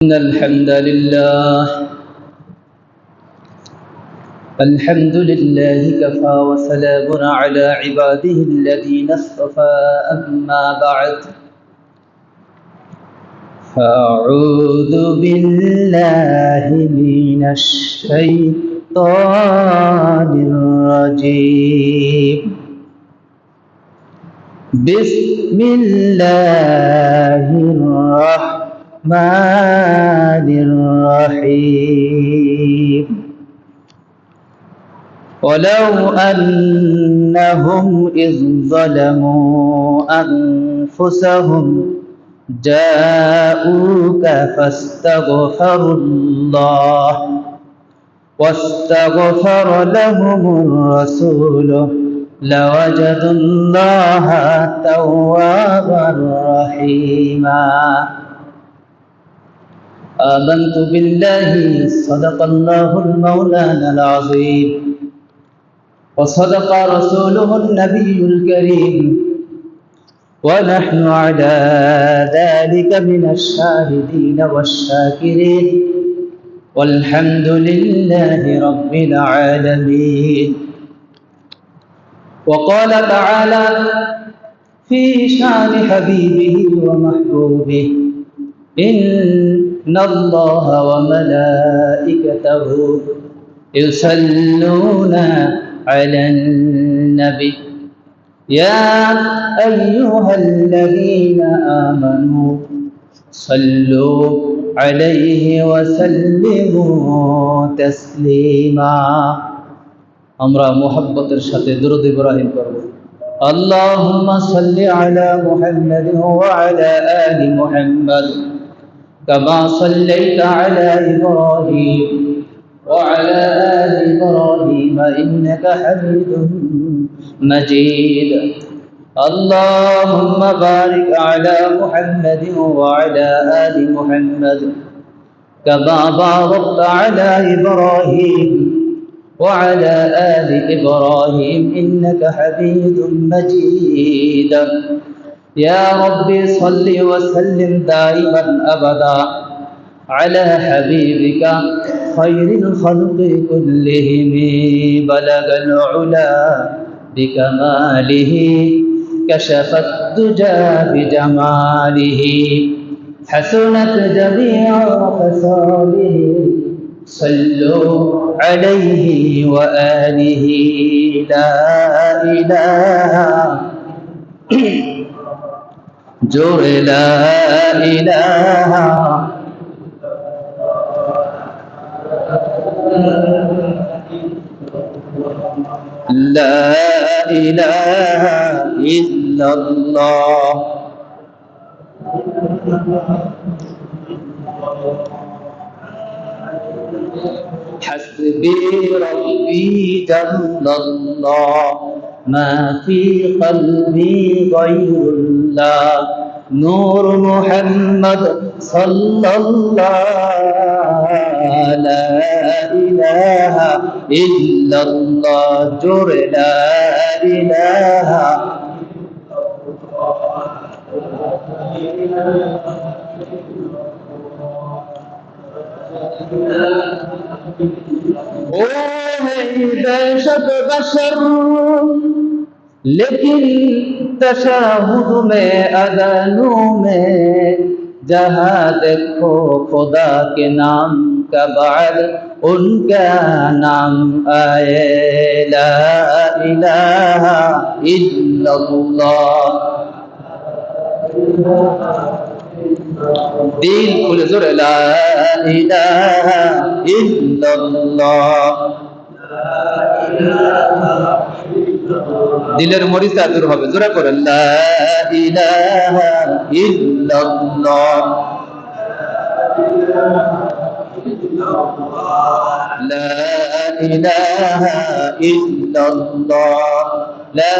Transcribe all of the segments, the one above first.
إن الحمد لله كفى وسلام على عباده الذين اصطفى أما بعد فأعوذ بالله من الشيطان الرجيم بسم الله الرحمن الرحيم ولو أنهم إذ ظلموا أنفسهم جاءوك فاستغفروا الله واستغفر لهم الرسول لوجدوا الله توابا رحيما آمنت بالله صدق الله المولانا العظيم وصدق رسوله النبي الكريم ونحن على ذلك من الشاهدين والشاكرين والحمد لله رب العالمين وقال تعالى في شان حبيبه ومحبوبه إن الله وملائكته يصلون على النبي يا أيها الذين آمنوا صلوا عليه وسلموا تسليما আমরা মুহাব্বতের সাথে দুরূদ ইব্রাহিম করব আল্লাহুম্মা সাল্লি আলা মুহাম্মাদিন ওয়া আলা আলি মুহাম্মাদ কামা সাল্লাইতা আলা ইব্রাহিম ওয়া আলা আলি ইব্রাহিম ইন্নাকা হামিদুম মাজিদ اللهم بارك على محمد وعلى آل محمد كما باركت على إبراهيم وعلى آل إبراهيم إنك حميد مجيد يا رب صل وسلم دائما أبدا على حبيبك خير الخلق كلهم بلغ العلا بكماله كشف الدجى بجماله حسنت جميع خصاله صلوا عليه وآله لا إله جور لا إله لا إله إلا الله حسبي ربي جل الله ما في قلبي غير الله نور محمد صلى الله لا إله إلا الله جر لا إله ओ है दहशत बशर लेकिन तशहुद में अज़ानों में जहाँ देखो खुदा के नाम का बाद उनका नाम आए ला इलाहा इल्लल्लाह दिल खुल जुर ला इलाहा इल्लल्लाह দিলের মরিচা দূর হবে জোরে করে লা ইলাহা ইল্লাল্লাহ লা ইলাহা ইল্লাল্লাহ লা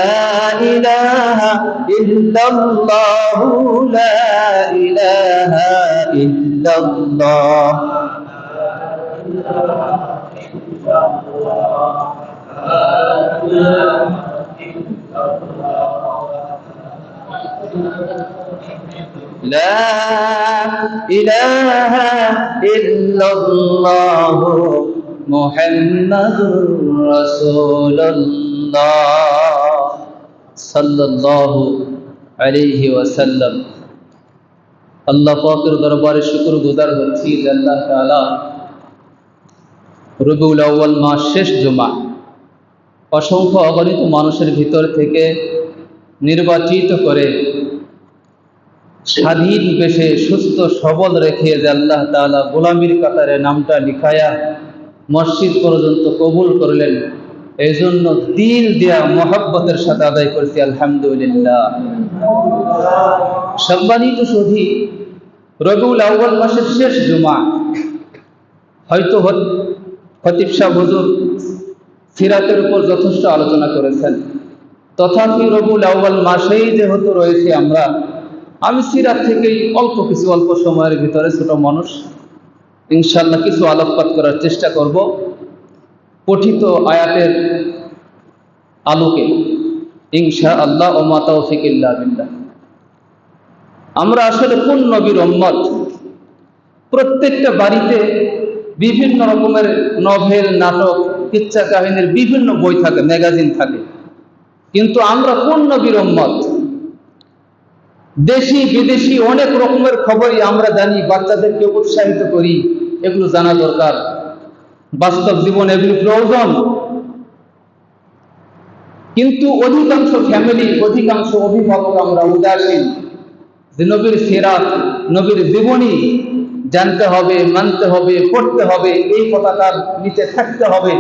ইলাহা ইল্লাল্লাহ লা ইলাহা ইল্লাল্লাহ লা ইলাহা ইল্লাল্লাহু মুহাম্মাদুর রাসূলুল্লাহ সাল্লাল্লাহু আলাইহি ওয়াসাল্লাম। আল্লাহ পাকের দরবারে শুকরগুজার হচ্ছি যে আল্লাহ তাআলা রবিউল আউয়াল মাস শেষ জুমা অসংখ্য অগণিত মানুষের ভিতর থেকে নির্বাচিত করে স্বাধীন বেশে সুস্থ সবল রেখে যে আল্লাহ তাআলা গোলামির কাতারে নামটা লিখায়া মসজিদ পর্যন্ত কবুল করলেন, এই জন্য দিল দিয়া মহব্বতের সাথে আদায় করছি আলহামদুলিল্লাহ। সম্মানিত সুধী, রবিউল আউয়াল মাসের শেষ জুমা, হয়তো খতিব সাহেব হুজুর সিরাতের উপর যথেষ্ট আলোচনা করেছেন, তথাপি রবিউল আউয়াল মাসেই যেহেতু রয়েছে আমরা, আমি সিরাত থেকেই অল্প সময়ের ভিতরে ছোট মানুষ ইনশাআল্লাহ কিছু আলোকপাত করার চেষ্টা করব পঠিত আয়াতের আলোকে ইনশাআল্লাহ। ওয়া মা তাওফিক ইল্লা বিল্লাহ। আমরা আসলে কোন নবীর উম্মত? প্রত্যেকটা বাড়িতে বিভিন্ন রকমের নভেল, নাটক, কিচ্ছা কাহিনীর বিভিন্ন বই থাকে, ম্যাগাজিন থাকে, কিন্তু আমরা কোন নবীর উম্মত? দেশি বিদেশি অনেক রকমের খবরই আমরা জানি, বাচ্চাদেরকে উৎসাহিত করি, এগুলো জানা দরকার, বাস্তব জীবনে এগুলো প্রয়োজন। কিন্তু অধিকাংশ ফ্যামিলি, অধিকাংশ অভিভাবক আমরা উদাসীন যে নবীর সিরাত, নবীর জীবনী জানতে হবে, মানতে হবে, পড়তে হবে, এই পতাকার নিচে থাকতে হবে,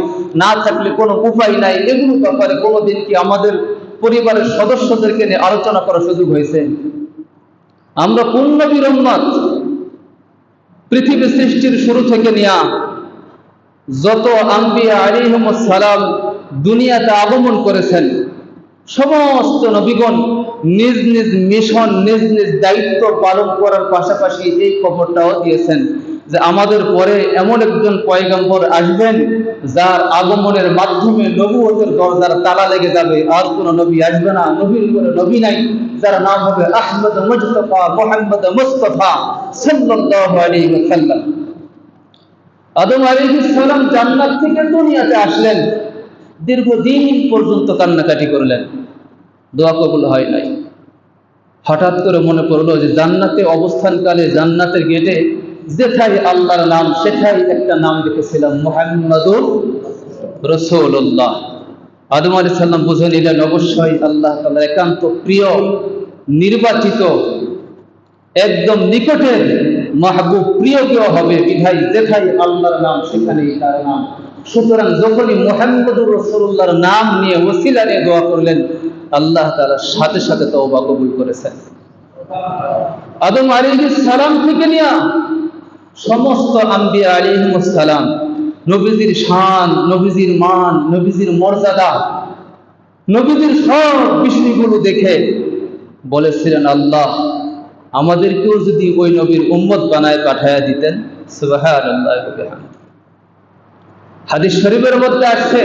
না থাকলে কোনো উপায় নাই। এগুলো ব্যাপারে কোনোদিন কি আমাদের পরিবারের সদস্যদেরকে নিয়ে আলোচনা করার সুযোগ হয়েছে? আমরা কোন নবীর উম্মত? পৃথিবী সৃষ্টির শুরু থেকে নিয়ে যত আম্বিয়া আলাইহিমুস সালাম দুনিয়াতে আগমন করেছেন, সমস্ত নবীগণ নিজ নিজ মিশন, নিজ নিজ দায়িত্ব পালন করার পাশাপাশি এই খবরটাও দিয়েছেন যে আমাদের পরে এমন একজন পয়গম্বর আসবেন যার আগমনের মাধ্যমে নবুয়তের দরজার তালা লেগে যাবে, আর কোন নবী আসবে না, নবীর উপরে নবী নাই, যার নাম হবে আহমদ মুজতফা মুহাম্মদ মুস্তাফা সাল্লাল্লাহু আলাইহি ওয়াসাল্লাম। আদম আলাইহিস সালাম জান্নাত থেকে দুনিয়াতে আসলেন, দীর্ঘদিন পর্যন্ত কান্নাকাটি করলেন, দোয়া কবুল হয় নাই। হঠাৎ করে মনে পড়লো যে জান্নাতে অবস্থানকালে জান্নাতের গেটে যেথায় আল্লাহর নাম সেথায় একটা নাম লিখেছিলাম, মুহাম্মাদুর রাসূলুল্লাহ। আদম আলাইহিস সালাম বুঝে নিলেন অবশ্যই আল্লাহ তাআলার একান্ত প্রিয়, নির্বাচিত, একদম নিকটের মাহবুব, প্রিয় কেউ হবে, বিধায় যেথায় আল্লাহর নাম সেখানেই তার নাম। সুতরাং যখনই মুহাম্মাদুর রাসূলুল্লাহর নাম নিয়ে, ওসিলা নিয়ে দোয়া করলেন, আল্লাহ তাআলা সাথে সাথে তওবা কবুল করেছেন। আদম আলাইহিস সালাম থেকে নিয়ে সমস্ত আম্বিয়া আলাইহিমুস সালাম, নবীজির শান, নবীজির মান, নবীজির মর্যাদা, নবীজির সব বিষয়গুলো দেখে বলেছিলেন, আল্লাহ আমাদেরকেও যদি ওই নবীর উম্মত বানায় পাঠায়া দিতেন। সুবহানাল্লাহ। হাদিস শরীফের মধ্যে আসছে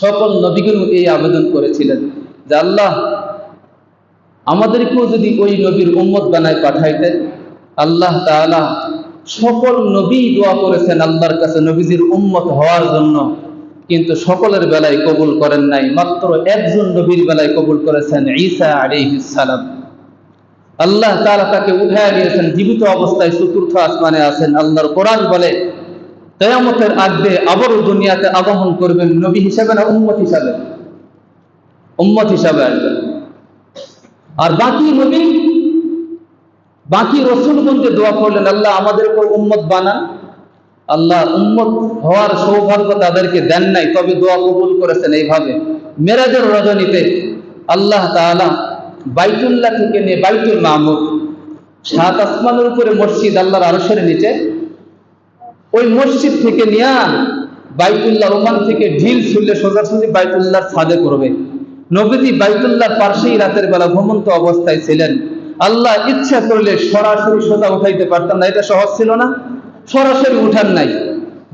সকল নবীগুলো এই আবেদন করেছিলেন যে আল্লাহ আমাদেরকেও যদি ওই নবীর উম্মত বানায় পাঠাইতেন। আল্লাহ তাআলা সকল নবী দোয়া করেছেন আল্লাহর কাছে নবীজির উম্মত হওয়ার জন্য, কিন্তু সকলের বেলায় কবুল করেন নাই, মাত্র একজন নবীর বেলায় কবুল করেছেন, ঈসা আলাইহিস সালাম। আল্লাহ তাআলা তাকে উঠায় নিয়েছেন, জীবিত অবস্থায় চতুর্থ আসমানে আছেন। আল্লাহর কোরআন বলে কিয়ামতের আগে আবারও দুনিয়াতে আগমন করবেন, নবী হিসেবে না উম্মত হিসেবে? উম্মত হিসেবে আসবেন। আর বাকি নবী, বাকি রাসূলগণকে দোয়া করলেন, আল্লাহ আমাদেরকে উম্মত বানান। আল্লাহ উম্মত হওয়ার সৌভাগ্য তাদেরকে দেন নাই, তবে দোয়া কবুল করেছেন এইভাবে। মেরাজের রজনীতে আল্লাহ তাআলা বাইতুল্লাহ থেকে নিয়ে বাইতুল মামুর, ৭ আসমানের উপরে মসজিদ আল্লাহর আরশের নিচে, ওই মসজিদ থেকে নিয়ে বাইতুল্লাহ, ওমান থেকে ঢিল ছুড়লে সোজাসুজি বাইতুল্লাহর ছাদে করবে। নবীজি বাইতুল্লাহর পাশেই রাতের বেলা ঘুমন্ত অবস্থায় ছিলেন। আল্লাহ ইচ্ছা করলে সরাসরি সোজা উঠাইতে পারতেন না, এটা সহজ ছিল না, সরাসরি উঠান নাই,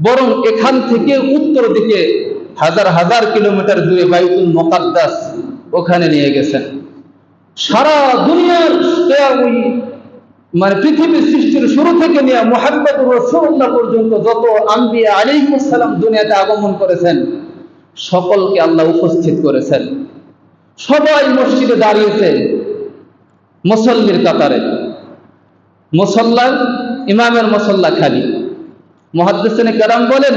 বরং এখান থেকে উত্তর দিকে হাজার হাজার কিলোমিটার দূরে বাইতুল মুকাদ্দাস, ওখানে নিয়ে গেছেন। সারা দুনিয়ার ওই মানে পৃথিবীর সৃষ্টির শুরু থেকে নিয়ে মুহাম্মদুর রাসূলুল্লাহ পর্যন্ত যত আম্বিয়া আলাইহিস সালাম দুনিয়াতে আগমন করেছেন, সকলকে আল্লাহ উপস্থিত করেছেন। সবাই মসজিদে দাঁড়িয়েছে মুসল্লির কাতারে। মুসল্লার ইমামের মুসল্লা খালি। মুহাদ্দিসিনে কেরাম বলেন,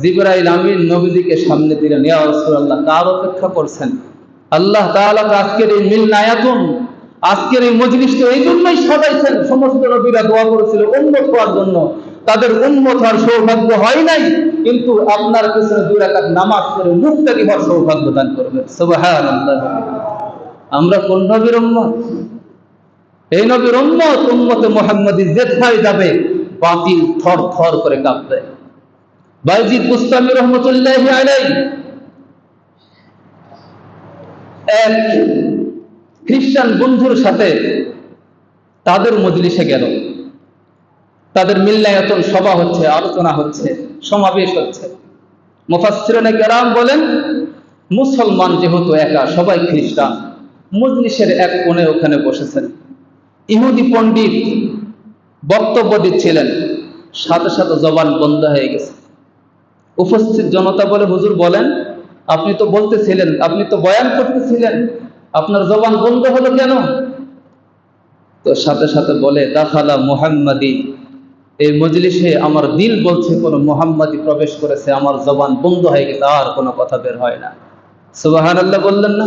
জিবরাইল আমিন নবীজিকে সামনে দিলেন, ইয়া রাসূলুল্লাহ, কার অপেক্ষা করছেন? আল্লাহ তাআলা আজকের এই মিলনায়াতুন, আজকের এই মজলিসটা এই জন্যই সাজাইছেন। সমস্ত নবীরা দোয়া করেছিল উম্মত হওয়ার জন্য, তাদের উম্মত হওয়ার সৌভাগ্য হয় নাই, কিন্তু আপনার পিছনে 2 রাকাত নামাজ পড়ে মুক্তি হওয়ার সৌভাগ্য দান করবেন। সুবহানাল্লাহ। আমরা কোন নবীর উম্মত? এই নবীর উম্মত, উম্মতে মুহাম্মাদী যেথায় যাবে বাতিল থর থর করে কাঁপবে। বায়জিদ বুস্তামি রহমাতুল্লাহি আলাইহি এক খ্রিস্টান বন্ধুর সাথে তাদের মজলিসে গেল। তাদের মিলনায়াতুন সভা হচ্ছে, আলোচনা হচ্ছে, সমাবেশ হচ্ছে। মুফাসসিরিনে কেরাম বলেন, মুসলমান যেহেতু একা, সবাই খ্রিস্টান, মজলিসের এক কোণে ওখানে বসেছেন। ইহুদি পণ্ডিত বক্তব্য দিচ্ছিলেন, সাথে সাথে জবান বন্ধ হয়ে গেছে। উপস্থিত জনতা বলে, হুজুর বলেন, আপনি তো বলতেছিলেন, আপনি তো বয়ান করতেছিলেন, আপনার জবান বন্ধ হলো কেন? তো সাথে সাথে বলে, দাখালা মুহাম্মাদি, এই মজলিসে আমার দিল বলছে কোন মুহাম্মাদি প্রবেশ করেছে, আমার জবান বন্ধ হয়ে গেছে, আর কোনো কথা বের হয় না। সুবহানাল্লাহ বললেন না?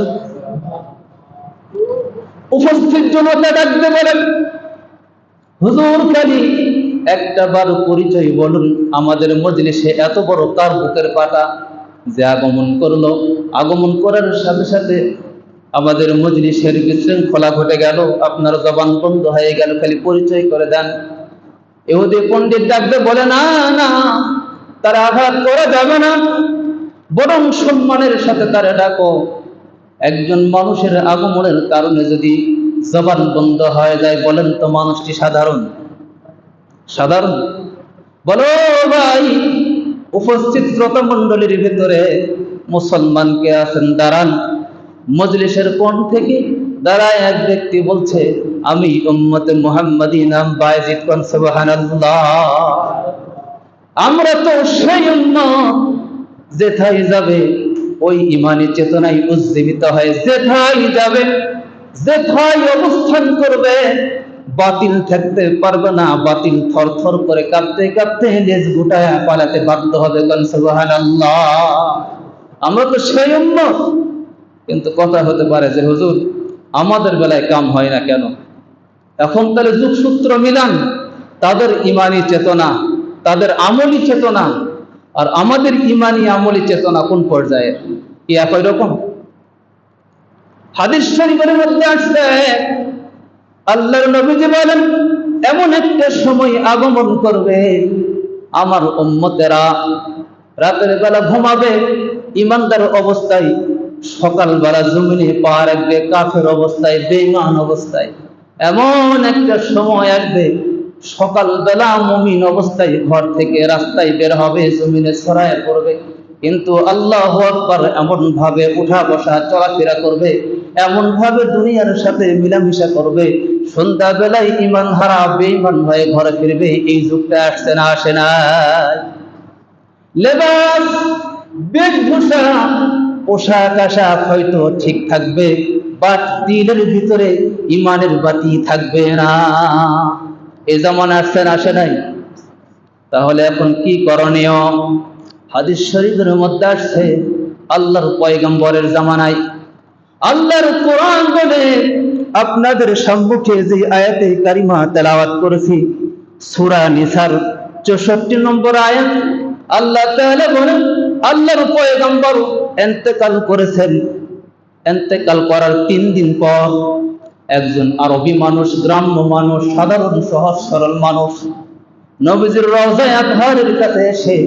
উপস্থিত জনতা ডাকতে বলেন, হুজুর খালি একটা বার পরিচয় বলুন, আমাদের মজলিসে এত বড় কার বুকের পাটা যে আগমন করলো, আগমন করার সাথে সাথে আমাদের মজলিসের বিশৃঙ্খলা ঘটে গেল, আপনার জবান বন্ধ হয়ে গেল, খালি পরিচয় করে দেন। ইহুদি পণ্ডিত ডাকতে বলে, না না, তারা আঘাত করা যাবে না, বরং সম্মানের সাথে তারা ডাকো। একজন মানুষের আগমনের কারণে যদি জবান বন্ধ হয়ে যায়, বলেন তো মানুষটি সাধারণ? সাধারণ? বলো ভাই, উপস্থিত শ্রোতা মণ্ডলীর ভিতরে মুসলমান কে আছেন? দাঁড়ান। মজলিসের কোণ থেকে দাঁড়ায় এক ব্যক্তি বলছে, আমি উম্মতে মুহাম্মাদী, নাম বায়জিদ। সুবহানাল্লাহ। আমরা তো সেই উম্মত যেথায় যাবে ওই ইমানি চেতনায় উজ্জীবিত হয়ে যেথায় যাবে, যেথায় অবস্থান করবে, বাতিল থাকতে পারবে না, বাতিল থর থর করে কাঁপতে কাঁপতে লেজ গুটায় পালাতে বাধ্য হবে। সুবহানাল্লাহ। আমরা তো সেই উম্মত। কিন্তু কথা হতে পারে যে, হুজুর আমাদের বেলায় কাম হয় না কেন? এখন তাহলে যুগসূত্র মিলান, তাদের ইমানি চেতনা, তাদের আমলি চেতনা আর আমাদের ইমানি আমলি চেতনা কোন পর্যায়ে? কি একই রকম? হাদিস শরীফের মধ্যে আসছে, আল্লাহর নবীজি বলেন, এমন একটা সময় আগমন করবে, আমার উম্মতেরা রাতের বেলা ঘুমাবে ইমানদার অবস্থায়, সকালবেলা জমিনে পা রাখবে কাফের অবস্থায়, বেঈমান অবস্থায়। এমন একটা সময় আসবে, সকালবেলা মুমিন অবস্থায় ঘর থেকে রাস্তায় বের হবে, জমিনে ছড়ায় পড়বে, কিন্তু আল্লাহু আকবার এমন ভাবে উঠা বসা চলাফেরা করবে, এমন ভাবে দুনিয়ার সাথে মিলামিশা করবে, সন্ধ্যা বেলায় ইমান হারা বেঈমান হয়ে ঘরে ফিরবে। এই যুগটা আসছে না? আসে না? লেবাস, বেশভূষা, পোশাক আশাক হয়তো ঠিক থাকবে, বাট দিলের ভিতরে ইমানের বাতি থাকবে না। এই জামানা আসছে না? আসে নাই? তাহলে এখন কি করণীয়? হাদিস শরীফের মধ্যে আসছে, আল্লাহর পয়গম্বরের জামানায় আল্লাহর কোরআন বলে, আপনাদের সম্মুখে যে আয়াতে কারিমা তেলাওয়াত করেছি, সূরা নিসার 64 নম্বর আয়াত, আল্লাহ তাআলা বলেন, আল্লাহর পয়গম্বর ইন্তেকাল করেছেন। ইন্তেকাল করার 3 দিন পর একজন আরবি মানুষ, গ্রাম্য মানুষ, সাধারণ সহজ সরল মানুষ নবীজির রওজায়ে আতহারের কাছে এসে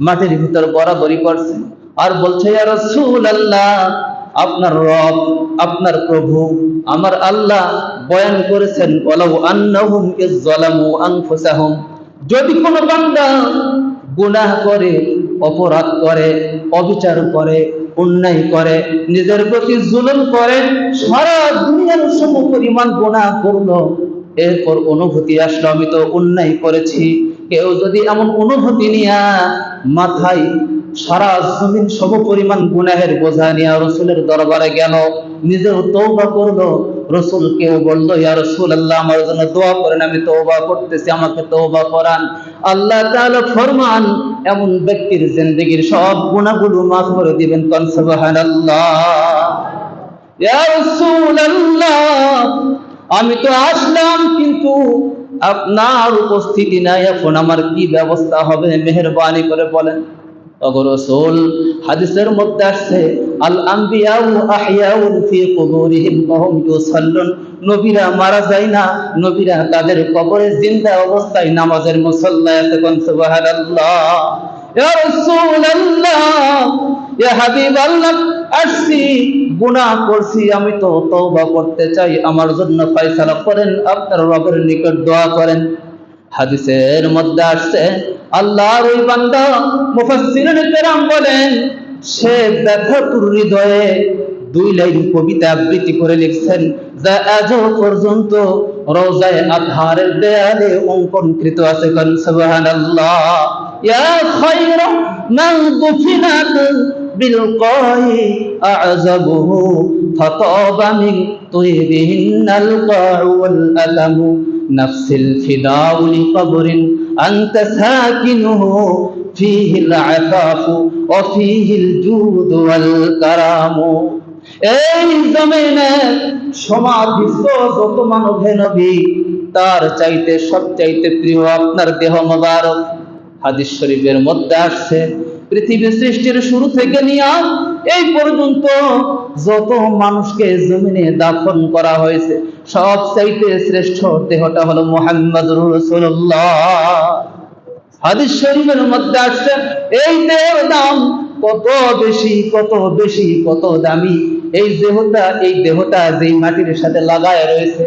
মাটির ভিতর বরাবরি করছে আর বলছে, ইয়া রাসূলুল্লাহ, আপনার রব, আপনার প্রভু, আমার আল্লাহ বয়ান করেছেন, ওয়ালাউ আন্নাহুম ইযযালামু আনফুসাহুম, যদি কোনো বান্দা গুনাহ করে, অপরাধ করে, অবিচার করে, অন্যায় করে, নিজের প্রতি জুলুম করে, সারা দুনিয়ার সমপরিমাণ গুনাহ করলো, এরপর অনুভূতি আসলো আমি তো অন্যায় করেছি। কেউ যদি এমন অনুভূতি নিয়া মাথায় সারা জমিন সম পরিমাণ গুনাহের বোঝা নিয়ে রসুলের দরবারে গেল, নিজেও তওবা করলো, রসুলকেও বললো ইয়া রাসূলুল্লাহ আমার জন্য দোয়া করেন, আমি তওবা করতেছি, আমাকে তওবা করান। আল্লাহ তাআলা ফরমান এমন ব্যক্তির জিন্দেগীর সব গুনাহগুলো মাফ করে দিবেন। কোন সুবহানাল্লাহ। ইয়া রাসূলুল্লাহ আমি তো আসলাম কিন্তু আপনার উপস্থিতি নাই, এখন আমার কি ব্যবস্থা হবে মেহেরবানি করে বলেন। ওগো রাসূল, হাদিসের মধ্যে আসছে আল আম্বিয়াউ আহইয়াউন ফি কুবুরিহিম ওয়া হুম ইউসাল্লুন, নবীরা মারা যায় না, নবীরা তাদের কবরে জিন্দা অবস্থায় নামাজের মুসাল্লায় আছে। কোন সুবহানাল্লাহ। ইয়া রাসূলুল্লাহ ইয়া হাবিবাল্লাহ আসছি, গুনাহ করছি, আমি তো তওবা করতে চাই, আমার জন্য ফয়সালা করেন, আপনার রবের নিকট দোয়া করেন। হাদিসের মধ্যে আসছে আল্লাহর ওই বান্দা মুফাসসিরিন কেরাম বলেন সে ব্যথাতুর হৃদয়ে 2 লাইন কবিতা আবৃত্তি করে লিখছেন যা আজও পর্যন্ত রওজায়ে আতহারের দেয়ালে অঙ্কনকৃত আছে। কোন সুবহানাল্লাহ। ইয়া খায়রা মান দুফিনাত বিল কাই আযবুহু ফাতাবা মিন তুয়বিহিন্নাল কাউ ওয়াল আলামু নাফসিল ফিদাউ লিকবরিন আনতা সাকিনুহু ফীহিল আফাফু ওয়া ফীহিল জুদ ওয়াল কারামু। এই জমিনে সমাধিস্থ যত মানব নবী তার চাইতে সবচাইতে প্রিয় আপনার দেহ মোবারক। হাদিস শরীফের মধ্যে আসছে পৃথিবী সৃষ্টির শুরু থেকে নিয়ে এই পর্যন্ত যত মানুষকে জমিনে দাফন করা হয়েছে সবচাইতে শ্রেষ্ঠ দেহটা হলো মুহাম্মদুর রাসূলুল্লাহ। হাদিস শরীফের মধ্যে আসছে এই দেহের দাম কত বেশি, কত বেশি, কত দামি। এই দেহটা যেই মাটির সাথে লাগায় রয়েছে,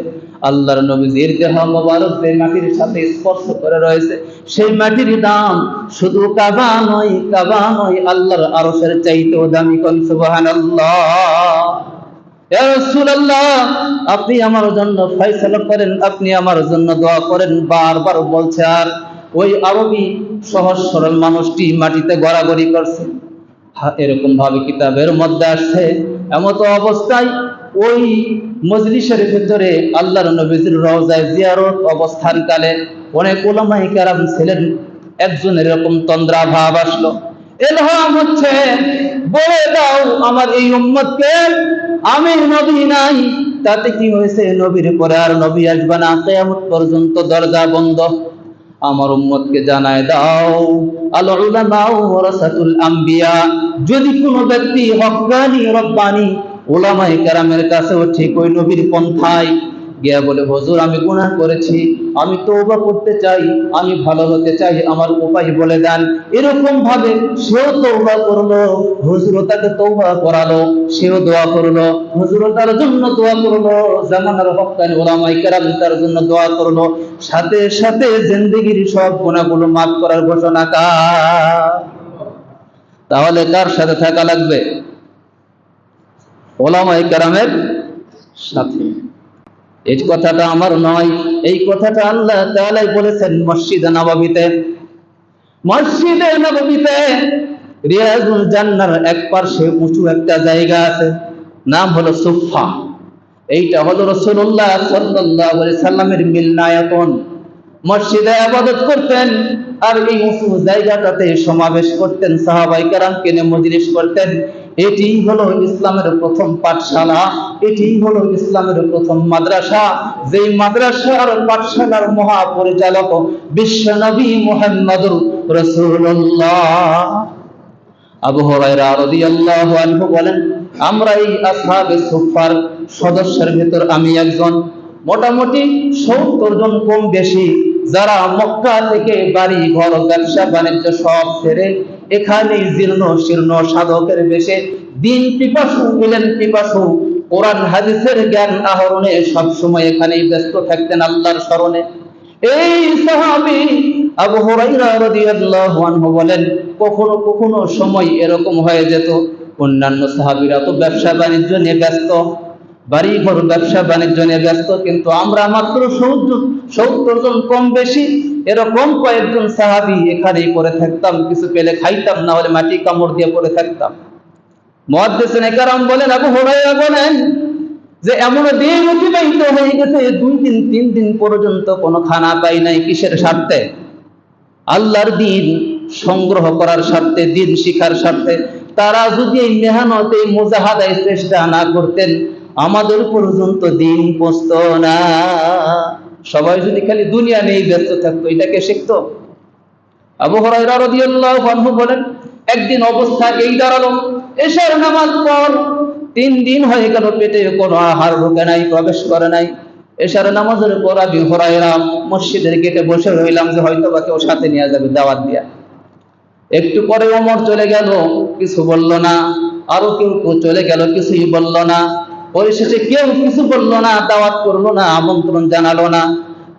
আল্লাহর নবীর দেহ মোবারক যে মাটির সাথে স্পর্শ করে রয়েছে, সেই মাটির দাম শুধু কাবা নয়, আল্লাহর আরশের চাইতেও দামি। কোন সুবহানাল্লাহ। ইয়া রাসূলুল্লাহ আপনি আমার জন্য ফয়সালা করেন, আপনি আমার জন্য দোয়া করেন, বারবার বলছে। আর ওই আরবি সহজ সরল মানুষটি মাটিতে গড়াগড়ি করছে। এরকম ভাবে কিতাবের মধ্যে আসছে এমত অবস্থায় ওই মজলিসের ভিতরে আল্লাহর নবীর রওজায় জিয়ারত অবস্থানকালে অনেক উলামায়ে কেরাম ছিলেন। একজনের এরকম তন্দ্রা ভাব আসলো, ইলহাম হচ্ছে বলে দাও আমার এই উম্মতকে আমি নবী নাই, তাতে কি হয়েছে, নবীর পরে আর নবী আসবে না, কিয়ামত পর্যন্ত দরজা বন্ধ। আমার উম্মতকে জানায় দাও আল উলামা ওয়ারাসাতুল আম্বিয়া, যদি কোনো ব্যক্তি হক্কানি রব্বানি উলামায়ে কেরামের কাছেও ঠিক ওই নবীর পন্থায় গিয়া বলে হুজুর আমি গুনাহ করেছি, আমি তওবা করতে চাই, আমি ভালো হতে চাই, আমার উপায় বলে দেন। এরকম ভাবে সেও তওবা করলো, হুজুরও তাকে তওবা করালো, সেও দোয়া করলো, হুজুরও তার জন্য দোয়া করলো, জামানার হক্কানি উলামায়ে কেরাম তার জন্য দোয়া করলো, সাথে সাথে জিন্দেগীর সব গুনাহগুলো মাফ করার ঘোষণা কার? তাহলে কার সাথে থাকা লাগবে? উলামায়ে কেরামের সাথে। এই কথাটা আমার নয়, এই কথাটা আল্লাহ তাআলাই বলেছেন মসজিদে নববীতে। মসজিদে নববীতে রিয়াজুল জান্নার এক পাশে উঁচু একটা জায়গা আছে, নাম হলো সুফা। এইটা হলো রাসূলুল্লাহ সাল্লাল্লাহু আলাইহি সাল্লামের মিলনায়তন। মসজিদে ইবাদত করতেন আর এই উঁচু জায়গাটাতে সমাবেশ করতেন, সাহাবায়ে কেরামকে নিয়ে মজলিস করতেন। এটি হলো ইসলামের প্রথম পাঠশালা, এটি হলো ইসলামের প্রথম মাদ্রাসা, যেই মাদ্রাসার পাঠশালার মহাপরিচালক বিশ্বনবী মুহাম্মদুর রাসূলুল্লাহ। আবু হুরায়রা রাদিয়াল্লাহু আনহু বলেন আমরা এই আসহাবে সুফফার সদস্যের ভিতর আমি একজন। মোটামুটি 70 জন কম বেশি, যারা মক্কা থেকে বাড়ি ঘর ব্যবসা বাণিজ্য সব ছেড়ে এখানে জীর্ণ শীর্ণ সাধকের বেশে দিন পিপাসু ইলম পিপাসু কোরআন হাদিসের জ্ঞান আহরণে সব সময় এখানেই ব্যস্ত থাকতেন আল্লাহর স্মরণে। এই সাহাবী আবু হুরায়রা রাদিয়াল্লাহু আনহু বলেন কখনো কখনো সময় এরকম হয়ে যেত অন্যান্য সাহাবীরা তো ব্যবসা বাণিজ্য নিয়ে ব্যস্ত, বাড়ি ঘর ব্যবসা বাণিজ্য নিয়ে ব্যস্ত, কিন্তু আমরা মাত্র 70 জন কম বেশি এরকম কয়েকজন সাহাবী এখানেই পড়ে থাকতাম, কিছু পেলে খাইতাম, না হলে মাটি কামড় দিয়ে পড়ে থাকতাম। মুহাদ্দিসিনে কেরাম বলেন, আবু হুরায়রা বলেন যে এমন দিন অতিবাহিত হয়ে গেছে 2 দিন 3 দিন পর্যন্ত কোনো খানা পাই নাই। কিসের স্বার্থে? আল্লাহর দিন সংগ্রহ করার স্বার্থে, দিন শিখার স্বার্থে। তারা যদি এই মেহনত, এই মুজাহাদায় চেষ্টা না করতেন, আমাদের পর্যন্ত দিন পৌঁছতো না। সবাই যদি খালি দুনিয়া নিয়ে ব্যস্ত থাকতো, এটাকে শিখতো? আবু হুরায়রা রাদিয়াল্লাহু আনহু বলেন, একদিন অবস্থা এই দাঁড়ালো, এশার নামাজ পর 3 দিন হয়ে গেল পেটে কোনো আহার ঢোকে নাই, প্রবেশ করে নাই। এশার নামাজের পর আবু হুরায়রা মসজিদের গেটে বসে রইলাম যে হয়তো বা কেউ সাথে নিয়ে যাবে দাওয়াত দিয়া। একটু পরে ওমর চলে গেল, কিছু বলল না। আরো কেউ চলে গেল, কিছুই বলল না। পরিশেষে কেউ কিছু বলল না, দাওয়াত করলো না, আমন্ত্রণ জানালো না।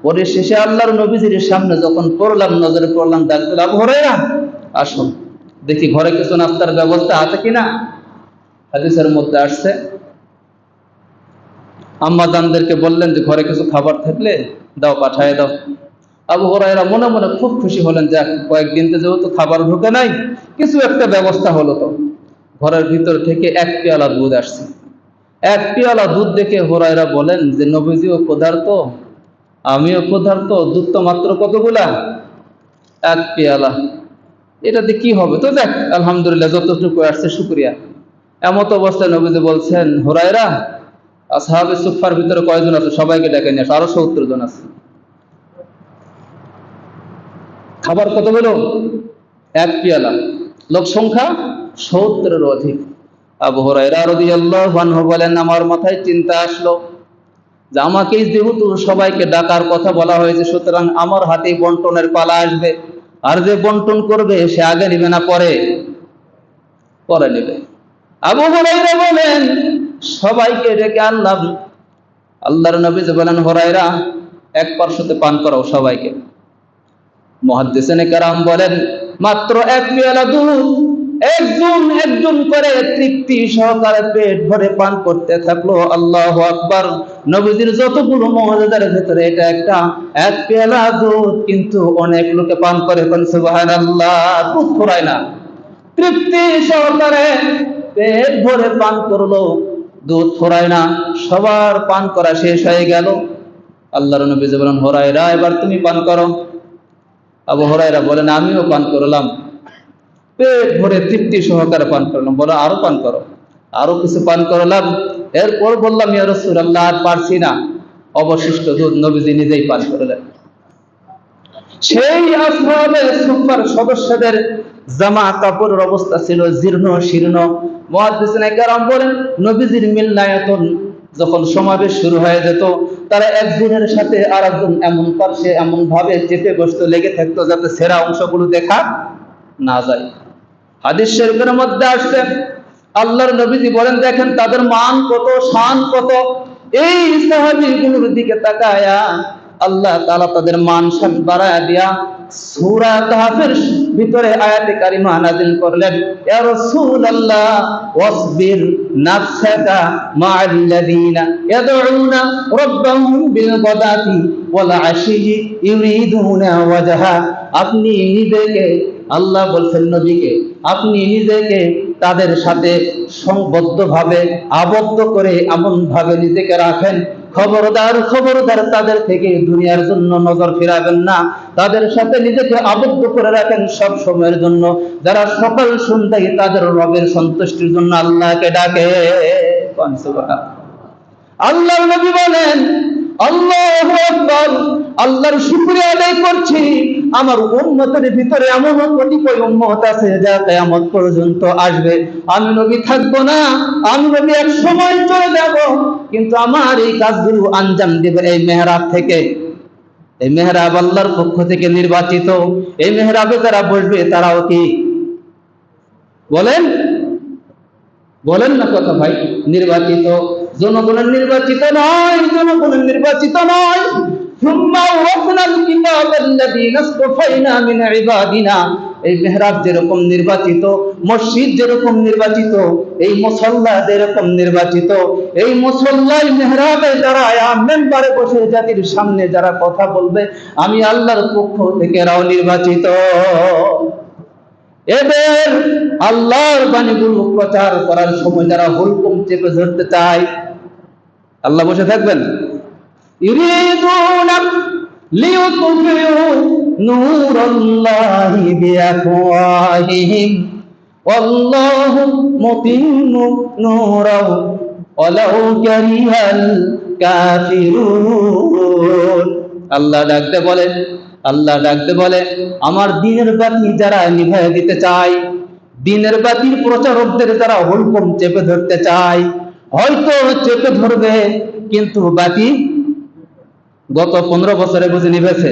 পরিশেষে আল্লাহর নবীজির সামনে যখন পড়লাম, নজরে পড়লাম, ডাকতে আবু হুরায়রা আসুন দেখি ঘরে কিছু নাস্তার ব্যবস্থা আছে কিনা। হাদিসের মধ্যে আসছে, আম্মাজানদেরকে বললেন যে ঘরে কিছু খাবার থাকলে দাও, পাঠায় দাও। আবু হুরায়রা মনে মনে খুব খুশি হলেন, যে কয়েকদিন তো যেহেতু খাবার ঢুকে নাই, কিছু একটা ব্যবস্থা হলো। তো ঘরের ভিতর থেকে 1 পেয়ালা দুধ আসছে। 1 পেয়ালা দুধ দেখে হুরায়রা বলেন যে নবীজিও ক্ষুধার্ত, আমিও ক্ষুধার্ত, দুধ তো মাত্র কতগুলা? 1 পেয়ালা। এটাতে কি হবে? তো দেখ, আলহামদুলিল্লাহ যতটুকু আসছে শুকরিয়া। এমত অবস্থায় নবীজি বলছেন, হুরায়রা আসহাবে সুফফার ভিতরে কয়জন আছে? সবাইকে ডেকে নিয়ে আসো, আরো 70 জন আছে। খাবার কত হলো? 1 পেয়ালা, লোক সংখ্যা 70-এর অধিক। আবু হুরায়রা রাদিয়াল্লাহু আনহু বলেন, আমার মাথায় চিন্তা আসলো যে আমাকে যেহেতু সবাইকে ডাকার কথা বলা হয়েছে, সুতরাং আমার হাতে বন্টনের পালা আসবে। আর যে বন্টন করবে সে আগে নেবে না পরে নেবে। আবু হুরায়রা বলেন, সবাইকে ডেকে আনলাম। আল্লাহর নবী বলেন, হুরায়রা 1 পার্শ্বতে পান করাও সবাইকে। মুহাদ্দিসিনে কেরাম বলেন, মাত্র 1 পেয়ালা দুধ একজন করে তৃপ্তি সহকারে পেট ভরে পান করতে থাকলো। আল্লাহু আকবার। নবীজির যতগুলো মুআজিজার ভিতরে এটা একটা। 1 পেয়ালা দুধ কিন্তু অনেক লোকে পান করে, কোন সুবহানাল্লাহ। দুধ ফুরায় না, তৃপ্তি সহকারে পেট ভরে পান করলো, দুধ ফুরায় না। সবার পান করা শেষ হয়ে গেল। আল্লাহর নবী বলেন, হুরায়রা এবার তুমি পান করো। আবু হুরায়রা বলেন, আমিও পান করলাম, পেট ভরে তৃপ্তি সহকারে পান করলাম। বলো আরো পান করো। আরো কিছু পান করলাম। এরপর বললাম, ইয়া রাসূলুল্লাহ আর পারছি না। অবশিষ্ট দুধ নবীজি নিজেই পান করলেন। সেই আসহাবে সুফফার সদস্যদের জামা কাপড়ের অবস্থা ছিল জীর্ণ শীর্ণ। মুহাদ্দিসিনে কেরাম বলেন, নবীজির মিলনায়তন যখন সমাবেশ শুরু হয়ে যেত, তারা একজনের সাথে আরেকজন এমন পাশে এমন ভাবে চেপে বসতো, লেগে থাকতো যাতে সেরা অংশগুলো দেখা না যায়। হাদিস শরীফের মধ্যে আসছে, আল্লাহর নবীজি বলেন, দেখেন তাদের মান কত, শান কত। এই সাহাবীগুলোর দিকে তাকায়া আল্লাহ তাআলা তাদের মান শান বাড়ায়া দিয়া সূরা কাহফের ভিতরে আয়াতে কারিমা নাযিল করলেন, ইয়া রাসূলুল্লাহ ওয়াসবির নাফসাকা মা'আল্লাযীনা ইয়াদউনা রাব্বাহুম বিল গাদাতি ওয়াল আশিয়্যি ইউরিদুনা ওয়াজহা। আপনি নিজেকে, আল্লাহ বলছেন নবীকে, আপনি নিজেকে তাদের সাথে সংবদ্ধভাবে আবদ্ধ করে এমন ভাবে নিজেকে রাখেন, খবরদার তাদের থেকে দুনিয়ার জন্য নজর ফিরাবেন না। তাদের সাথে নিজেকে আবদ্ধ করে রাখেন সব সময়ের জন্য, যারা সকাল সন্ধ্যায় তাদের রবের সন্তুষ্টির জন্য আল্লাহকে ডাকে। আল্লাহর নবী বলেন, আল্লাহু আকবার, আল্লাহর শুকরিয়া আদায় করছি, আমার উম্মতের ভিতরে এমন কতিপয় উম্মত আছে যা কিয়ামত পর্যন্ত আসবে। আমি নবী থাকবো না, আমি নবী এক সময় চলে যাব, কিন্তু আমার এই কাজগুলো আঞ্জাম দেবে এই মেহরাব থেকে। এই মেহরাব আল্লাহর পক্ষ থেকে নির্বাচিত। এই মেহরাবে যারা বসবে তারাও কি বলেন না কথা ভাই? নির্বাচিত, জনগণের নির্বাচিত নয়, জনগণের নির্বাচিত নয়। ثم أورثنا الكتاب الذين اصطفينا من عبادنا এই মেহরাব যেরকম নির্বাচিত, মসজিদ যেরকম নির্বাচিত, এই মুসল্লা যেরকম নির্বাচিত, এই মুসল্লাই মেহরাবে যারা মেম্বারে বসে জাতির সামনে যারা কথা বলবে, আমি আল্লাহর পক্ষ থেকে এরাও নির্বাচিত। এদের আল্লাহর বাণীগুলো প্রচার করার সময় যারা হুলকুম চেপে ধরতে চায়, আল্লাহ বসে থাকবেন? ইউরিদুনা লিইউতফিউ নূরাল্লাহি বিআফওয়াহিহিম ওয়াল্লাহু মুতিম্মু নূরাহু ওয়ালাউ কারিহাল কাফিরুন। আল্লাহ ডাকতে বলে আমার দ্বীনের বাতি যারা নিভায় দিতে চায়, দ্বীনের বাতির প্রচারকদের যারা হুলকুম চেপে ধরতে চায়, হয়তো চেপে ধরবে, কিন্তু বাতি গত 15 বছরে বুঝে নিভেছে।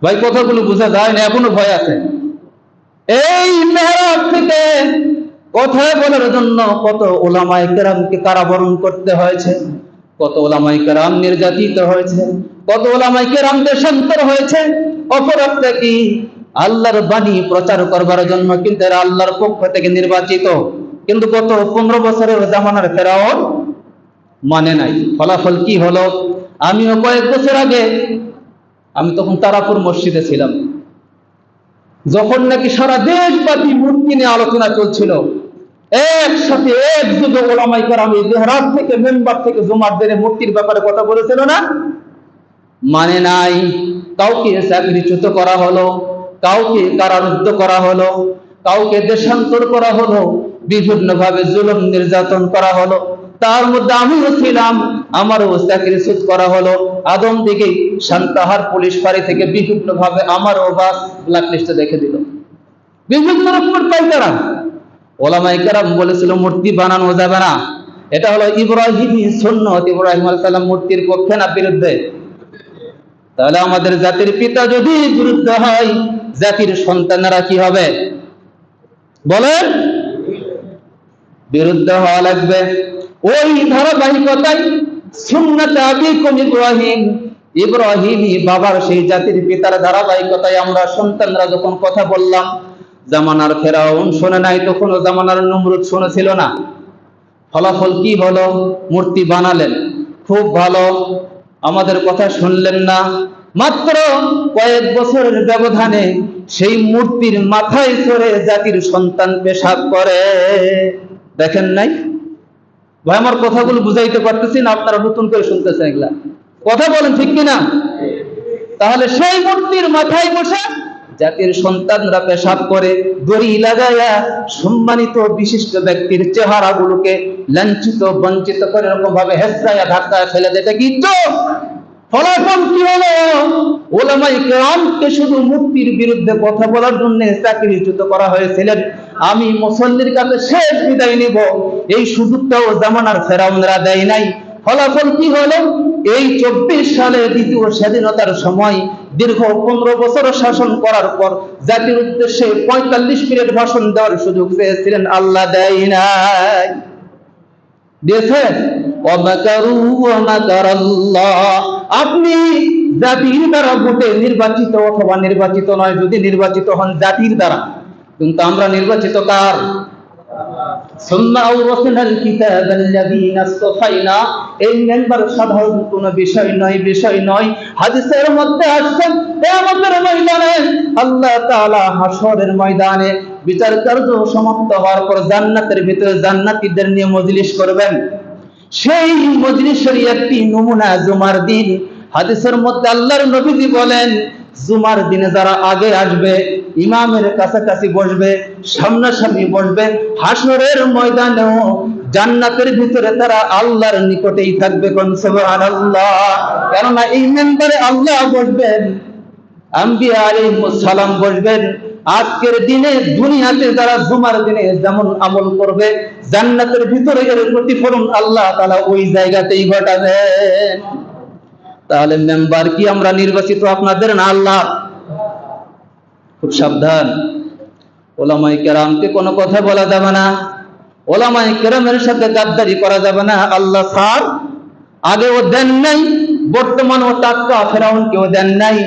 ভাই কথাগুলো বোঝা যায় না? এখনো ভয় আছে। এই মেহরাব থেকে কথা বলার জন্য কত উলামায়ে কেরামকে কারাবরণ করতে হয়েছে, কত উলামায়ে কেরাম নির্যাতিত হয়েছে, কত উলামায়ে কেরাম দেশান্তর হয়েছে। অপরাধটা কি? আল্লাহর বাণী প্রচার করবার জন্য, কিন্তু এরা আল্লাহর পক্ষ থেকে নির্বাচিত, কিন্তু গত 15 বছরের জামানার ফেরাউন মানে নাই। ফলাফল কি হলো? আমিও কয়েক বছর আগে, আমি তখন তারাপুর মসজিদে ছিলাম, যখন নাকি সারা দেশব্যাপী মূর্তি নিয়ে আলোচনা চলছিল, একসাথে একযোগে ওলামায়ে কেরাম এই মেহরাব থেকে মেম্বার থেকে জুমার দিনে মূর্তির ব্যাপারে কথা বলেছিল না? মানে নাই। কাউকে চাকরিচ্যুত করা হলো, কাউকে কারারুদ্ধ করা হলো, কাউকে দেশান্তর করা হলো, বিভিন্ন ভাবে জুলুম নির্যাতন করা হলো। তার মধ্যে আমিও ছিলাম, আমারও চাকরিচ্যুত করা হলো। আদম দিকে সান্তাহার পুলিশ ফাঁড়ি থেকে বিভিন্ন ভাবে আমারও বাস ব্ল্যাক লিস্টে দেখে দিল। বিভিন্ন রকমের পাইকারা। ওলামায়ে কেরাম বলেছিল মূর্তি বানানো যাবে না। এটা হলো ইব্রাহিমী সুন্নাত। ইব্রাহিম আলাইহিস সালাম মূর্তির পক্ষে না বিরুদ্ধে? তাহলে আমাদের জাতির পিতা যদি বিরুদ্ধে হয়, জাতির সন্তানেরা কি হবে বলেন? বিরুদ্ধে হওয়া লাগবে। ওই ধারাবাহিকতায় সুন্নাতে আবিকুম ইব্রাহিম, ইব্রাহিমী বাবার সেই জাতির পিতার ধারাবাহিকতায় আমরা সন্তানরা যখন কথা বললাম, জামানার ফেরাউন শোনে নাই, তখন জামানার নমরুদ শুনেছিল না। ফলাফল কি হলো? মূর্তি বানালেন, খুব ভালো, আমাদের কথা শুনলেন না। মাত্র কয়েক বছরের ব্যবধানে সেই মূর্তির মাথায় চড়ে জাতির সন্তান পেশাব করে। দেখেন নাই? ভাই আমার কথাগুলো বুঝাইতে পারতেছি না? আপনারা নতুন করে শুনতেছেন এগুলা? কথা বলেন ঠিক কিনা? তাহলে সেই মূর্তির মাথায় বসে জাতির সন্তানরা পেশাব করে, দড়ি লাগাইয়া সম্মানিত বিশিষ্ট ব্যক্তির চেহারাগুলোকে লাঞ্ছিত বঞ্চিত করে এরকম ভাবে হেসরাইয়া ধাক্কায় ফেলে দেয়। এটা কি তো? ফলাফল কি হলো? ওলামায়ে কেরামকে শুধু মূর্তির বিরুদ্ধে কথা বলার জন্য চাকরিচ্যুত করা হয়েছিলেন। আমি মুসল্লির কাছে শেষ বিদায় নিব, এই সুযোগটাও জামানার ফেরাউনরা দেয় নাই। ফলাফল কি হলো? এই 24 সালে দ্বিতীয় স্বাধীনতার সময় দীর্ঘ 15 বছর শাসন করার পর জাতির উদ্দেশ্যে 45 মিনিট ভাষণ দেওয়ার সুযোগ পেয়েছিলেন, আল্লাহ দেয় নাই। দিয়েছেন? আপনি জাতির দ্বারা ভোটে নির্বাচিত অথবা নির্বাচিত নয়, যদি নির্বাচিত হন জাতির দ্বারা, কিন্তু আমরা নির্বাচিত কার? এই মেম্বার সাধারণ কোন বিষয় নয়। হাদিসের মধ্যে আসছে কিয়ামতের ময়দানে আল্লাহ তাআলা হাসরের ময়দানে বিচার কার্য সমাপ্ত হওয়ার পর জান্নাতের ভিতরে জান্নাতীদের নিয়ে মজলিস করবেন। সেই মজলিসের একটি নমুনা জুমার দিন। হাদিসের মধ্যে আল্লাহর নবীজি বলেন, জুমার দিনে যারা আগে আসবে, ইমামের কাছাকাছি বসবে, সামনাসামনি বসবে, হাসরের ময়দানেও জান্নাতের ভিতরে তারা আল্লাহর নিকটেই থাকবে। কোন সুবহানাল্লাহ! কেননা এই মেম্বারে আল্লাহ বসবেন, আম্বিয়া আলাইহিস সালাম বসবেন। আজকের দিনে দুনিয়াতে যারা জুমার দিনে যেমন আমল করবে, জান্নাতের ভিতরে এর প্রতিফলন আল্লাহ তাআলা ওই জায়গাতেই ঘটাবেন। তাহলে মেম্বার কি আমরা নির্বাচিত আপনাদের না আল্লাহ? খুব সাবধান। ওলামায়ে কেরামকে কোনো কথা বলা যাবে না, ওলামায়ে কেরামের সাথে গাদ্দারি করা যাবে না। আল্লাহ ছাড় আগেও দেন নাই, বর্তমানেও টাটকা ফেরাউনকেও দেন নাই।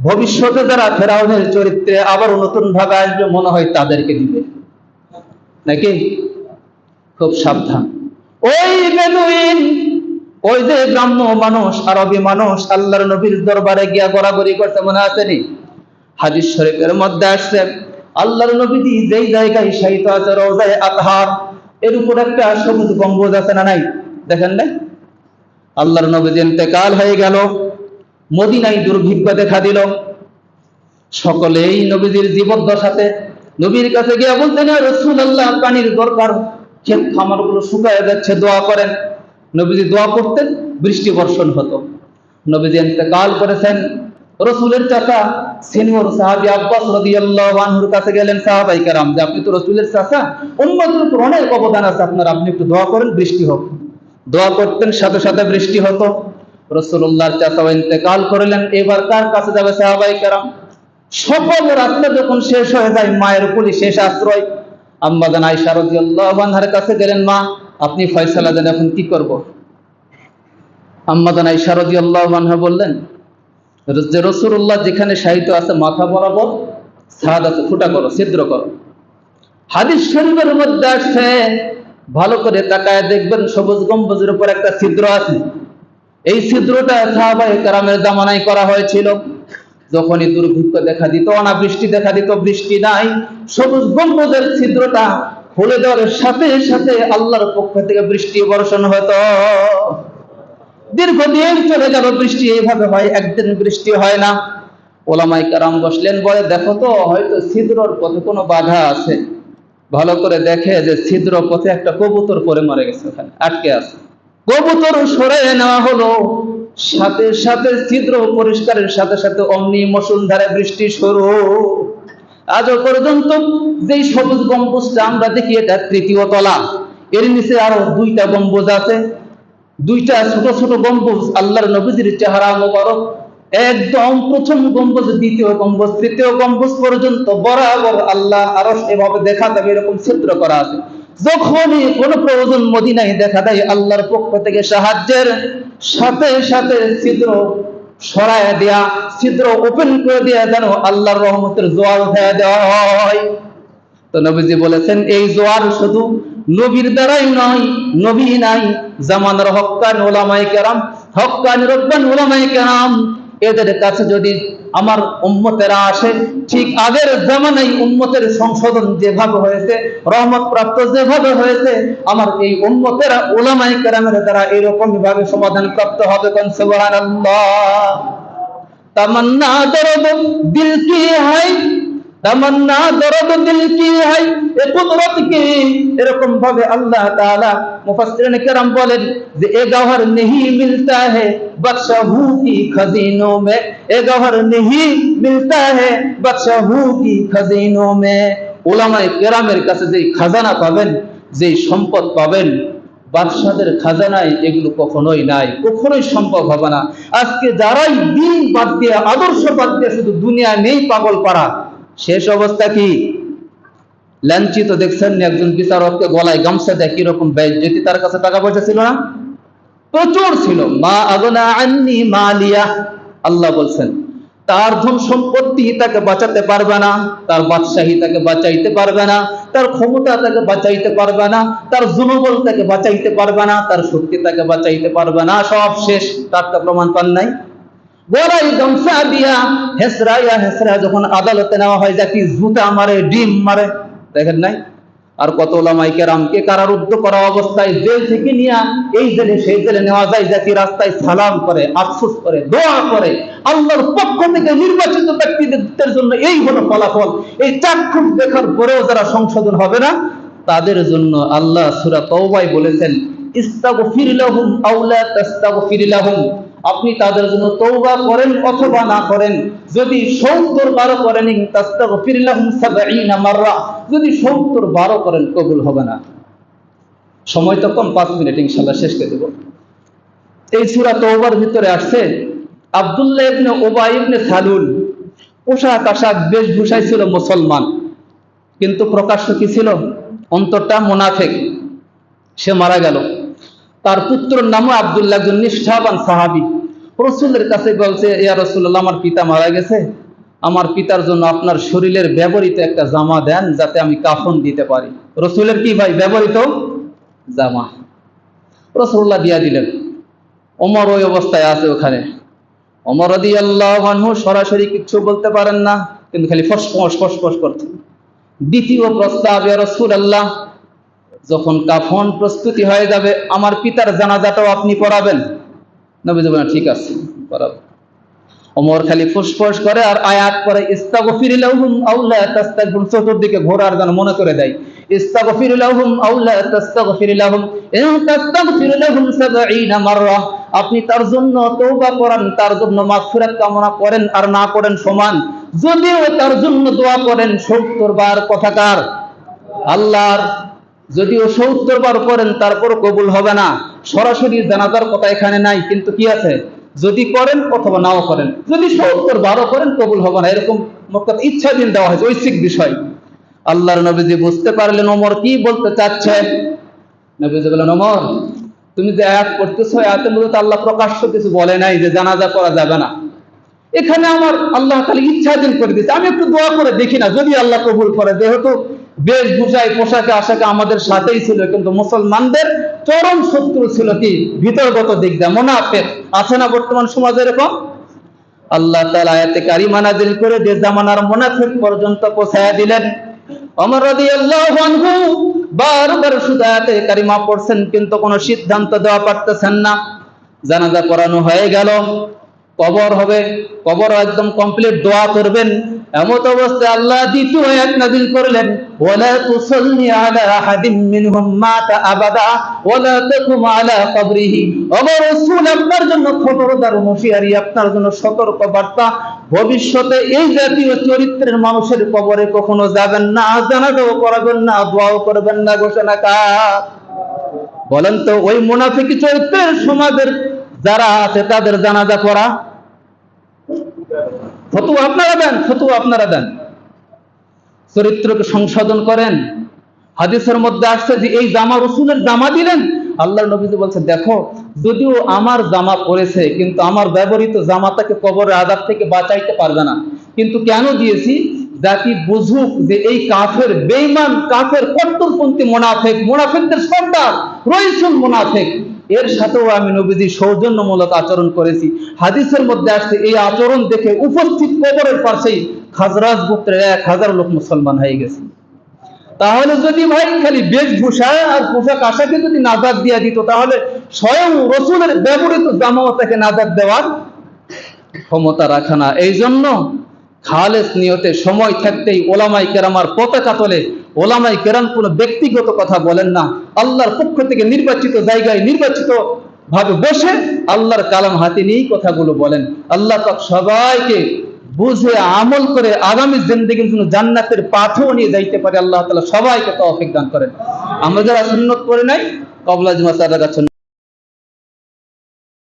ভবিষ্যতে যারা ফেরাউনের চরিত্রে আবার নতুন ভাবে আসবে মনে হয় তাদেরকে দিবে নাকি? খুব সাবধান। ওই বেদুইন, ওই যে গ্রাম্য মানুষ, আরবি মানুষ আল্লাহর নবীর দরবারে গিয়া গড়াগড়ি করতে মনে আসেনি? হাদিস শরীফের মধ্যে আসছে আল্লাহর নবীজি যেই জায়গায় শায়িত আছে রওজায়ে আতহার, এর উপর একটা সবুজ গম্বুজ আছে না নাই? দেখেন না? আল্লাহর নবীজি ইন্তেকাল হয়ে গেল, মদিনায় দুর্ভিক্ষ দেখা দিল। সকলেই নবীজির জীবদ্দশাতে নবীর কাছে গিয়ে বলতেন, ইয়া রাসূলুল্লাহ, পানির দরকার, ক্ষেত খামারগুলো শুকায় যাচ্ছে, দোয়া করেন। নবীজি দোয়া করতেন, বৃষ্টি বর্ষণ হতো। নবীজি ইন্তেকাল করেছেন, রাসূলের চাচা সিনিয়র সাহাবী আব্বাস রাদিয়াল্লাহু আনহুর কাছে গেলেন সাহাবায়ে কেরাম, যে আপনি তো রাসূলের চাচা, উম্মতের উপর অনেক অবদান আছে আপনার, আপনি একটু দোয়া করেন বৃষ্টি হোক। দোয়া করতেন, সাথে সাথে বৃষ্টি হতো। রাসূলুল্লাহর চাচা ইন্তেকাল করলেন, এবার কার কাছে যাবে সাহাবায়ে কেরাম? সকল রাস্তা যখন শেষ হয়ে যায়, মায়ের কোলে শেষ আশ্রয়, আম্মা জান আয়েশা রাদিয়াল্লাহু আনহার কাছে গেলেন, মা আপনি ফয়সালা দেন, এখন কি করব? আম্মা জান আয়েশা রাদিয়াল্লাহু আনহা বললেন যে রাসূলুল্লাহ যেখানে শায়িত আছে মাথা বরাবর সাহাদাত ফুটা করো, ছিদ্র করো। হাদিস শরীফের মধ্যে আসছে, ভালো করে তাকায় দেখবেন সবুজ গম্বুজের উপর একটা ছিদ্র আছে। এই ছিদ্রটা সাহাবায়ে কেরামের জামানায় করা হয়েছিল। যখনই দুর্ভিক্ষ দেখা দিত, অনাবৃষ্টি দেখা দিত, বৃষ্টি নাই, সবুজ গম্বুজের ছিদ্রটা খুলে দেওয়ার সাথে সাথে আল্লাহর পক্ষ থেকে বৃষ্টি বর্ষণ হতো। দীর্ঘদিন চলে গেল, বৃষ্টি এইভাবে হয়, একদিন বৃষ্টি হয় না। ওলামায়ে কেরাম বসলেন, বলে দেখো তো হয়তো ছিদ্রর পথে কোনো বাধা আছে। ভালো করে দেখে যে ছিদ্র পথে একটা কবুতর পড়ে মরে গেছে, ওখানে আটকে আছে। কবুতর সরে নেওয়া হলো, সাথে সাথে ছিদ্র পরিষ্কারের সাথে সাথে অমনি মুষলধারে বৃষ্টি শুরু। আজও পর্যন্ত যেই সবুজ গম্বুজটা আমরা দেখি, এটা তৃতীয় তলা, এর নিচে আরো দুইটা গম্বুজ আছে, দুইটা ছোট ছোট গম্বুজ। আল্লাহর নবীজির চেহারা মোবারক একদম প্রথম গম্বুজ, দ্বিতীয় গম্বুজ, তৃতীয় গম্বুজ পর্যন্ত বরাবর আল্লাহ আরশ এভাবে দেখা যাবে, এরকম ছিদ্র করা আছে। যখনই কোন প্রয়োজন মদিনায় দেখা দেয়, আল্লাহর পক্ষ থেকে সাহায্যের সাথে সাথে ছিদ্র সরায় দেয়া, ছিদ্র ওপেন করে দেয়া, যেন আল্লাহর রহমতের জোয়ার উঠায় দেওয়া হয়। তো নবীজি বলেছেন, এই জোয়ার শুধু নবীর দ্বারাই নয়, নবী নাই, জামানার হক্কানি উলামায়ে কেরাম, হক্কানি রব্বানি উলামায়ে কেরাম, এদের কাছে যদি আমার উম্মতেরা আসে, ঠিক আগের জামানায় উম্মতের সংশোধন যেভাবে হয়েছে, রহমত প্রাপ্ত যেভাবে হয়েছে, আমার এই উম্মতেরা উলামায়ে কেরামের দ্বারা এরকম ভাবে সমাধান প্রাপ্ত হবে। কোন সুবহানাল্লাহ। তামান্না দরদ দিল কি হায়, তামান্না দরদ দিল কি হায়, এ কুদরত কি। এরকম ভাবে আল্লাহ তাআলা মুফাসসিরিন কেরাম বলেন যে এ গওহর नहीं मिलता है बादशाहों की खजीनों में, এ গওহর नहीं मिलता है बादशाहों की खजीनों में। উলামায়ে কেরামের কাছে যেই খাজানা পাবেন, যেই সম্পদ পাবেন, বাদশাদের খাজানায় এগুলো কখনোই নাই, কখনোই সম্ভব হবে না। আজকে যারাই দিন বাদ দিয়ে, আদর্শ বাদ দিয়ে শুধু দুনিয়া নেই পাগল পাড়া, শেষ অবস্থা কি? লাঞ্ছিত দেখছেন একজন বিচারককে গলায় গামছা দেয়, কিরকম বেইজ্জতি, তার কাছে টাকা পয়সা ছিল না? প্রচুর ছিল। মা আগনা আন্নি মালিয়া, আল্লাহ বলছেন তার ধন সম্পত্তি তাকে বাঁচাতে পারবে না, তার বাদশাহী তাকে বাঁচাইতে পারবে না, তার ক্ষমতা তাকে বাঁচাইতে পারবে না, তার জনবল তাকে বাঁচাইতে পারবে না, তার শক্তি তাকে বাঁচাইতে পারবে না, সব শেষ। তার প্রমাণ পান নাই? গলায় গামছা দিয়া হেসরাইয়া হেসরা যখন আদালতে নেওয়া হয়, যাকে জুতা মারে, ডিম মারে, দেখেন নাই? আর কত উলামায়ে কেরামকে কারারুদ্ধ করা অবস্থায় জেল থেকে নিয়ে এই জেলে সেই জেলে নেওয়া যায়, যাকে রাস্তায় সালাম করে, আফসোস করে, দোয়া করে, আল্লাহর পক্ষ থেকে নির্বাচিত ব্যক্তিদের জন্য এই হলো ফলাফল। এই চাক্ষুষ দেখার পরেও যারা সংশোধন হবে না, তাদের জন্য আল্লাহ সূরা তাওবায় বলেছেন, ইস্তাগফির লাহুম আও লা তাস্তাগফির লাহুম, আপনি তাদের জন্য তওবা করেন অথবা না করেন, যদি 70 বার করেন, তাস্তাগফির লাহুম 70 মাররা, যদি 70 বার করেন কবুল হবে না। সময় তো কম, 5 মিনিট ইনশাআল্লাহ শেষ করে দেব। এই সূরা তাওবার ভিতরে আসছে আব্দুল্লাহ ইবনে উবাই ইবনে সালুল, পোশাক আশাক বেশভূষায় ছিল মুসলমান, কিন্তু প্রকাশ্য কি ছিল? অন্তরটা মুনাফিক। সে মারা গেল। তার পুত্রের নামও আব্দুল্লাহ, একজন নিষ্ঠাবান সাহাবী। রাসূলের কাছে বলছে, ইয়া রাসূলুল্লাহ, আমার পিতা মারা গেছে, আমার পিতার জন্য আপনার শরীরের ব্যবহৃত একটা জামা দেন যাতে আমি কাফন দিতে পারি। রাসূলের কি ভাই? ব্যবহৃত জামা। রাসূলুল্লাহ দিয়া দিলেন। ওমর ওই অবস্থায় আছে ওখানে। ওমর রাদিয়াল্লাহু আনহু সরাসরি কিচ্ছু বলতে পারেন না, কিন্তু খালি ফসফস ফসফস করতেন। দ্বিতীয় প্রস্তাব, ইয়া রাসূলুল্লাহ, যখন কাফন প্রস্তুতি হয়ে যাবে আমার পিতার জানাজাটাও আপনি পড়াবেন। নবীজি বলেন, ঠিক আছে, পড়াবো। ওমর খালি ফুসফুস করে আর আয়াত পড়ে, ইস্তাগফির লাহুম আও লা তাস্তাগফির, চতুর্দিকে ঘোরার জন্য মনে করে দেয়, ইস্তাগফির লাহুম আও লা তাস্তাগফির লাহুম ইন তাস্তাগফির লাহুম ৭০ মাররা, আপনি তার জন্য তওবা করেন, তার জন্য মাগফিরাত কামনা করেন আর না করেন সমান। যদিও তার জন্য দোয়া করেন ৭০ বার, কথাকার আল্লাহর, যদিও ৭০ বার করেন তারপর কবুল হবে না। সরাসরি জানাজার কথা এখানে নাই, কিন্তু কি আছে, যদি করেন অথবা নাও করেন, যদি ৭০ বারও করেন কবুল হবে না, এরকম ইচ্ছাধীন দেওয়া হয়েছে, ঐচ্ছিক বিষয়। আল্লাহর নবীজি বুঝতে পারলেন ওমর কি বলতে চাচ্ছে। নবীজি বললেন, ওমর, তুমি যে আয়াত পড়তেছো, আয়াতের মধ্যে তো আল্লাহ প্রকাশ্য কিছু বলে নাই যে জানাজা করা যাবে না। এখানে আমার আল্লাহ খালি ইচ্ছাধীন করে দিচ্ছে, আমি একটু দোয়া করে দেখি না, যদি আল্লাহ কবুল করে। যেহেতু বেশভূষায় পোশাকে আশাকে আমাদের সাথেই ছিল, কিন্তু মুসলমানদের চরম শত্রু ছিল কি, ভিতরগত দিক দিয়ে মুনাফিক আছে না বর্তমান সমাজে এরকম। আল্লাহ তাআলা আয়াতে কারিমা নাযিল করে যে জামানার মুনাফিক পর্যন্ত পৌঁছায়া দিলেন। ওমর রাদিয়াল্লাহু আনহু বারবার শুধু আয়াতে কারিমা পড়ছেন, কিন্তু কোনো সিদ্ধান্ত দেওয়া পারতেছেন না। জানাজা পড়ানো হয়ে গেল, কবর হবে, কবর একদম কমপ্লিট, দোয়া করবেন। এমত অবস্থায় আল্লাহ দ্বিতীয় আয়াত নাযিল করলেন, ওয়ালা তুসাল্লি আলা আহাদিম মিনহুম মাতা আবাদা ওয়ালা তাকুম আলা কবরিহি। ওমর, রাসূল আপনার জন্য খবরদার, হুঁশিয়ারি, আপনার জন্য সতর্ক বার্তা, ভবিষ্যতে এই জাতীয় চরিত্রের মানুষের কবরে কখনো যাবেন না, জানাজাও পড়াবেন না, দোয়াও করবেন না। ঘোষণা কার? বলেন তো, ওই মুনাফিক চরিত্রের সমাজের যারা আছে তাদের জানাজা পড়া ফতোয়া আপনারা দেন, ফতোয়া আপনারা দেন, চরিত্রকে সংশোধন করেন। হাদিসের মধ্যে আসছে যে এই জামা রাসূলের জামা দিলেন। আল্লাহর নবী বলছে, দেখো, যদিও আমার জামা পরেছে, কিন্তু আমার ব্যবহৃত জামাটাকে কবরের আযাব থেকে বাঁচাইতে পারবে না। কিন্তু কেন দিয়েছি? জাতি বুঝুক যে এই কাফের, বেঈমান কাফের, কট্টরপন্থী মুনাফিক, মুনাফিকদের সর্দার রইসুল মুনাফিক, এর সাথেও আমি নবীজি সৌজন্যমূলক আচরণ করেছি। হাদিসের মধ্যে আসছে এই আচরণ দেখে উপস্থিত কবরের পাশেই খাজরাজ গোত্রের ১০০০ লোক মুসলমান হয়ে গেছে। তাহলে যদি ভাই খালি বেশভূষা আর পোশাক আশাকে যদি নাজাত দিয়ে দিত, তাহলে স্বয়ং রাসূলের ব্যবহৃত জামাও তাকে নাজাত দেওয়ার ক্ষমতা রাখে না। এই জন্য খালেস নিয়তে সময় থাকতেই ওলামাই কেরামার পতাকা তোলে। ওলামাই কেরাম কোনো ব্যক্তিগত কথা বলেন না, আল্লাহর পক্ষ থেকে নির্বাচিত জায়গায় নির্বাচিত ভাবে বসে আল্লাহর কালাম হাতে নিয়েই কথাগুলো বলেন। আল্লাহ পাক সবাইকে বুঝে আমল করে আগামী জিন্দেগির জন্য জান্নাতের পাথও নিয়ে যাইতে পারে। আল্লাহ তাআলা সবাইকে তৌফিক দান করেন। আমরা যারা সুন্নত পড়ে নাই, কবলা জুমা সারা